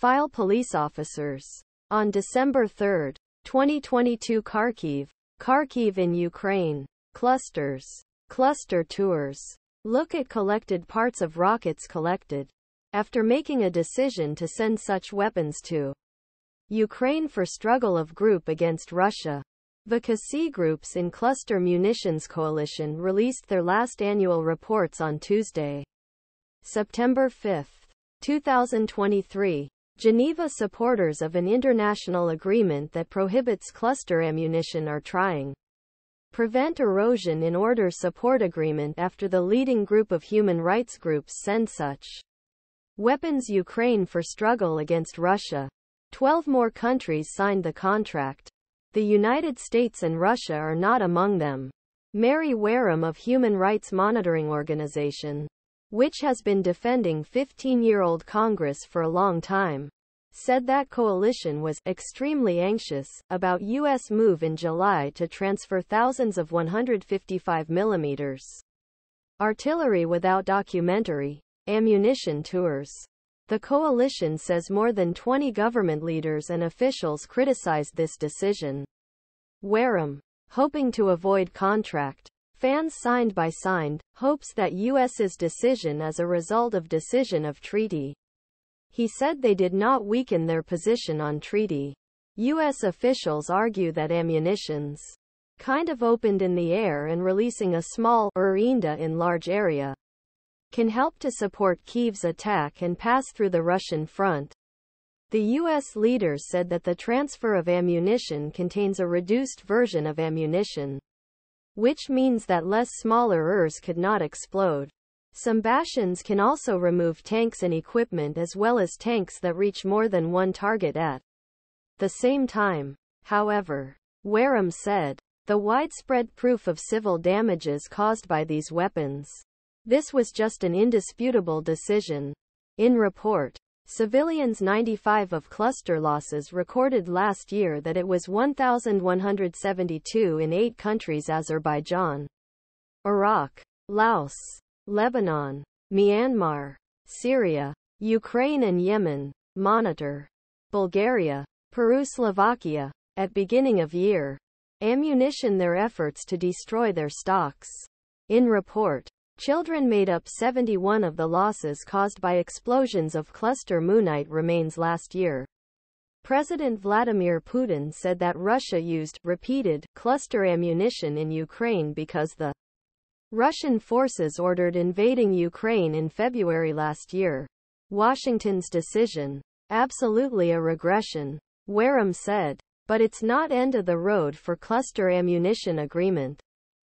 file police officers. On December 3, 2022, Kharkiv in Ukraine. Clusters. Cluster tours. Look at collected parts of rockets collected after making a decision to send such weapons to Ukraine for struggle of group against Russia. The KC groups in Cluster Munitions Coalition released their last annual reports on Tuesday, September 5, 2023. Geneva supporters of an international agreement that prohibits cluster ammunition are trying prevent erosion in order support agreement after the leading group of human rights groups send such weapons Ukraine for struggle against Russia. 12 more countries signed the contract. The United States and Russia are not among them. Mary Wareham of Human Rights Monitoring Organization, which has been defending 15-year-old Congress for a long time, said that coalition was extremely anxious about U.S. move in July to transfer thousands of 155 mm artillery without documentary ammunition tours. The coalition says more than 20 government leaders and officials criticized this decision. Wareham, hoping to avoid contract fans signed hopes that U.S.'s decision as a result of decision of treaty. He said they did not weaken their position on treaty. U.S. officials argue that ammunitions kind of opened in the air and releasing a small Erinda in large area can help to support Kyiv's attack and pass through the Russian front. The U.S. leaders said that the transfer of ammunition contains a reduced version of ammunition, which means that less smaller ERs could not explode. Some bastions can also remove tanks and equipment as well as tanks that reach more than one target at the same time. However, Wareham said, the widespread proof of civil damages caused by these weapons. This was just an indisputable decision. In report, civilians 95 of cluster losses recorded last year that it was 1,172 in 8 countries: Azerbaijan, Iraq, Laos, Lebanon, Myanmar, Syria, Ukraine and Yemen. Monitor. Bulgaria, Peru, Slovakia. At beginning of year, ammunition their efforts to destroy their stocks. In report, children made up 71 of the losses caused by explosions of cluster munite remains last year. President Vladimir Putin said that Russia used repeated cluster ammunition in Ukraine because the Russian forces ordered invading Ukraine in February last year. Washington's decision, absolutely a regression, Wareham said, but it's not end of the road for cluster ammunition agreement.